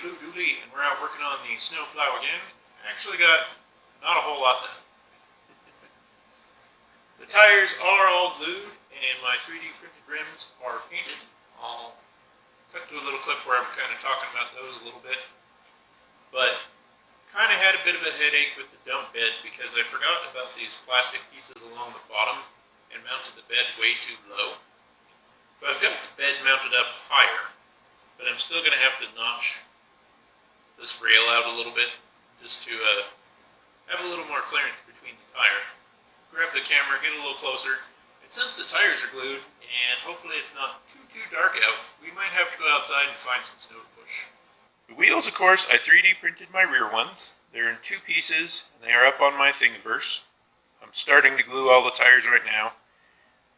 Blue Dooley, and we're out working on the Snowplow again. I actually got not a whole lot done. The tires are all glued, and my 3D printed rims are painted. I'll cut to a little clip where I'm kind of talking about those a little bit. But kind of had a bit of a headache with the dump bed because I forgot about these plastic pieces along the bottom and mounted the bed way too low. So I've got the bed mounted up higher, but I'm still going to have to notch this rail out a little bit just to have a little more clearance between the tire. Grab the camera, get a little closer, and since the tires are glued and hopefully it's not too dark out, we might have to go outside and find some snow to push. The wheels, of course, I 3D printed my rear ones. They're in 2 pieces and they are up on my Thingiverse. I'm starting to glue all the tires right now.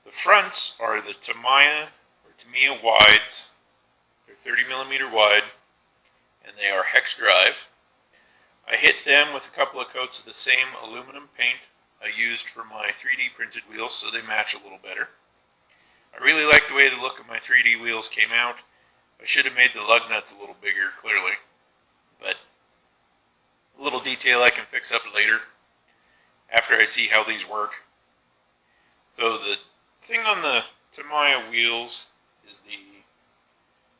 The fronts are the Tamiya wides. They're 30mm wide, and they are hex drive. I hit them with a couple of coats of the same aluminum paint I used for my 3D printed wheels so they match a little better. I really like the way the look of my 3D wheels came out. I should have made the lug nuts a little bigger, clearly, but a little detail I can fix up later after I see how these work. So the thing on the Tamiya wheels is the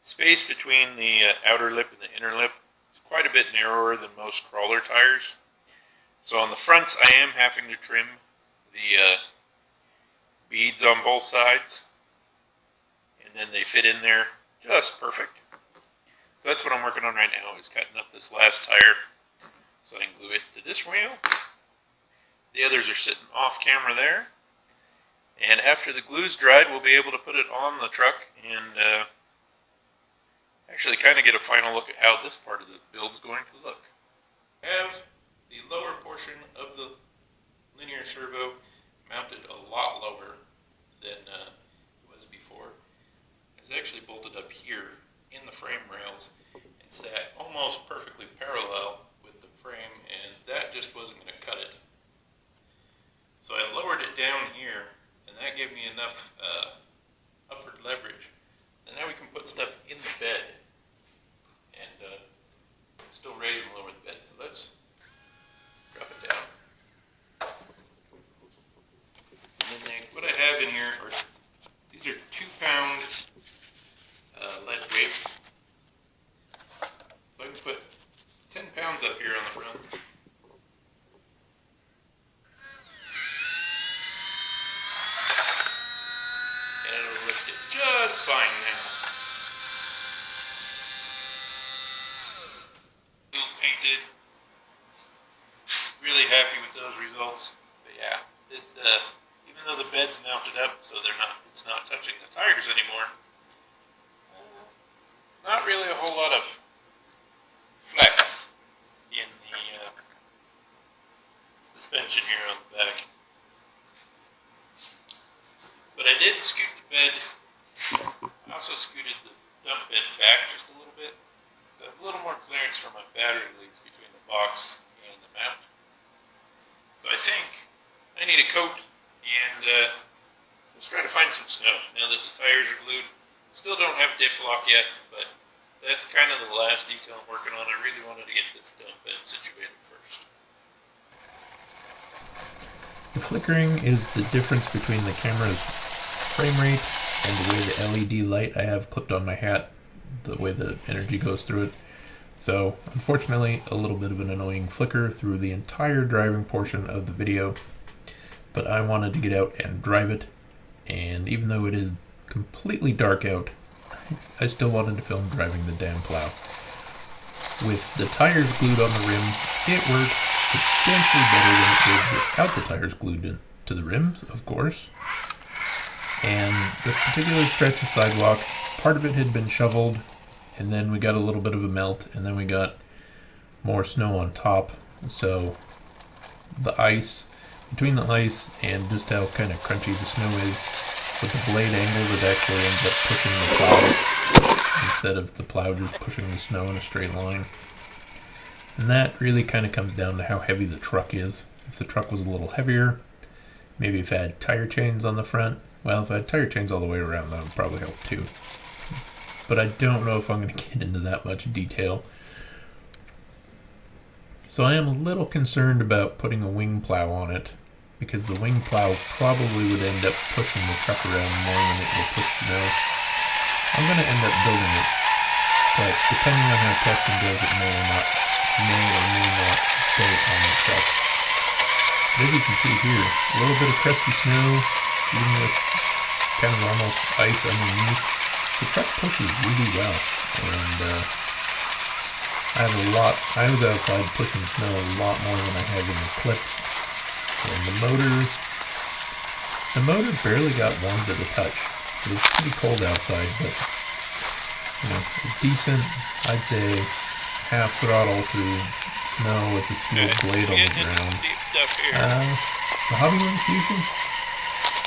space between the outer lip and the inner lip is quite a bit narrower than most crawler tires. So on the fronts I am having to trim the beads on both sides, and then they fit in there just perfect. So that's what I'm working on right now, is cutting up this last tire so I can glue it to this wheel. The others are sitting off camera there. And after the glue's dried, we'll be able to put it on the truck and actually kind of get a final look at how this part of the build's going to look. I have the lower portion of the linear servo mounted a lot lower than it was before. It's actually bolted up here in the frame rails and sat almost perfectly parallel with the frame, and that just wasn't going to cut it. So I lowered it down here, and that gave me enough upward leverage. And now we can put stuff in the bed and still raise and lower the bed. So let's drop it down. And then what I have in here are, these are 2-pound lead weights. So I can put 10 pounds up here on the front. Just fine now. Wheels painted. Really happy with those results. But yeah, this even though the bed's mounted up so it's not touching the tires anymore. Not really a whole lot of flex in the suspension here on the back. But I did scoot the bed. I also scooted the dump bed back just a little bit, so I have a little more clearance for my battery leads between the box and the mount. So I think I need a coat, and let's try to find some snow now that the tires are glued. Still don't have diff lock yet, but that's kind of the last detail I'm working on. I really wanted to get this dump bed situated first. The flickering is the difference between the camera's frame rate and the way the LED light I have clipped on my hat, the way the energy goes through it. So unfortunately, a little bit of an annoying flicker through the entire driving portion of the video, but I wanted to get out and drive it, and even though it is completely dark out, I still wanted to film driving the damn plow. With the tires glued on the rim, it works substantially better than it did without the tires glued to the rims, of course. And this particular stretch of sidewalk, part of it had been shoveled, and then we got a little bit of a melt, and then we got more snow on top. So the ice, between the ice and just how kind of crunchy the snow is, with the blade angle that actually ends up pushing the plow instead of the plow just pushing the snow in a straight line. And that really kind of comes down to how heavy the truck is. If the truck was a little heavier, maybe if I had tire chains on the front, well, if I had tire chains all the way around, that would probably help too. but I don't know if I'm going to get into that much detail. So I am a little concerned about putting a wing plow on it, because the wing plow probably would end up pushing the truck around more than it will push snow. I'm going to end up building it, but depending on how testing goes, it may or may not stay on the truck. But as you can see here, a little bit of crusty snow, even with kind of almost ice underneath. The truck pushes really well, and I was outside pushing snow a lot more than I have in the clips. And the motor barely got warm to the touch. It was pretty cold outside, but a decent, I'd say, half throttle through snow with a steel blade on the ground. Deep stuff here. The Hobbyland Fusion,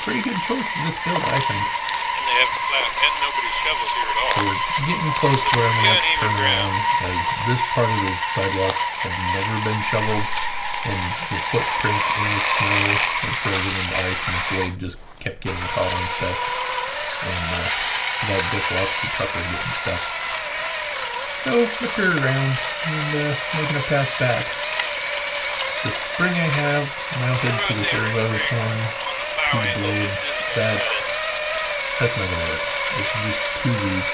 pretty good choice for this build, I think. And they have and nobody's shovels here at all. So we're getting close to where I'm going to have to turn around, as this part of the sidewalk had never been shoveled, and the footprints in the snow were frozen into ice, and the blade just kept getting caught on stuff. And without diff locks, the truck was getting stuck. So flipped her around and making a pass back. The spring I have mounted to the servo horn to the blade, that's not going to work. It's just too weak.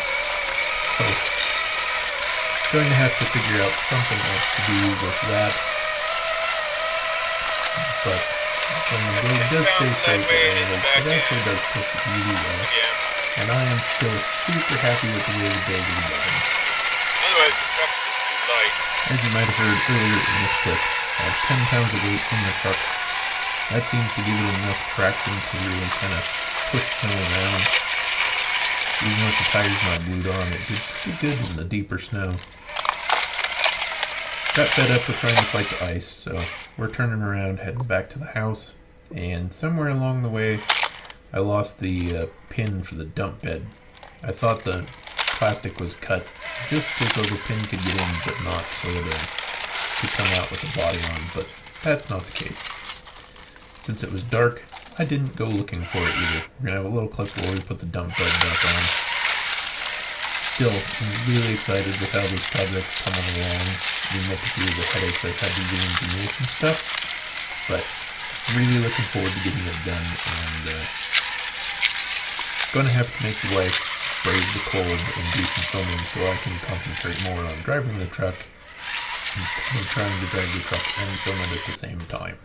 So going to have to figure out something else to do with that. But when the blade does stay straight at angles, it actually does push really well. And I am still super happy with the way the build is going. Otherwise, the truck's just too light. As you might have heard earlier in this clip, I have 10 pounds of weight in the truck. That seems to give it enough traction to really kind of push snow around. Even with the tires not glued on, it did pretty good in the deeper snow. Got fed up with trying to fight the ice, so we're turning around, heading back to the house. And somewhere along the way, I lost the pin for the dump bed. I thought the plastic was cut just so the pin could get in, but not so that it could come out with the body on, but that's not the case. Since it was dark, I didn't go looking for it either. We're going to have a little clip where we put the dump bed back on. Still, I'm really excited with how this project's coming along, even with a few of the headaches I've had to re-engineer some stuff, but really looking forward to getting it done, and going to have to make the wife brave the cold and do some filming so I can concentrate more on driving the truck instead of trying to drive the truck and film it at the same time.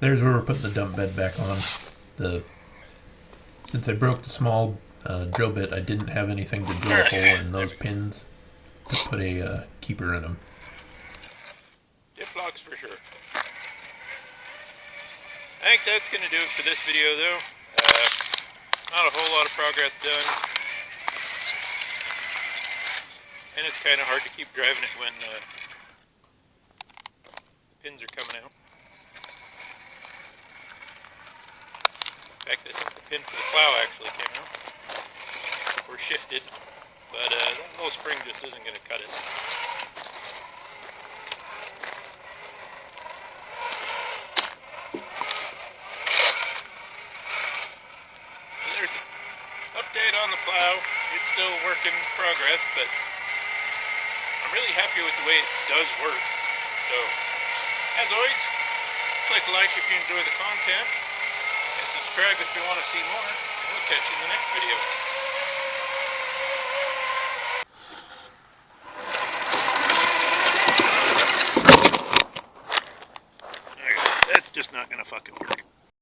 There's where we're putting the dump bed back on. Since I broke the small drill bit, I didn't have anything to drill a hole in those pins to put a keeper in them. Diff locks for sure. I think that's going to do it for this video though. Not a whole lot of progress done. And it's kind of hard to keep driving it when the pins are coming out. In fact, I think the pin for the plow actually came out. Or shifted. But that little spring just isn't going to cut it. There's an update on the plow. It's still a work in progress, but I'm really happy with the way it does work. So, as always, click like if you enjoy the content, and subscribe if you want to see more, and we'll catch you in the next video. That's just not going to fucking work.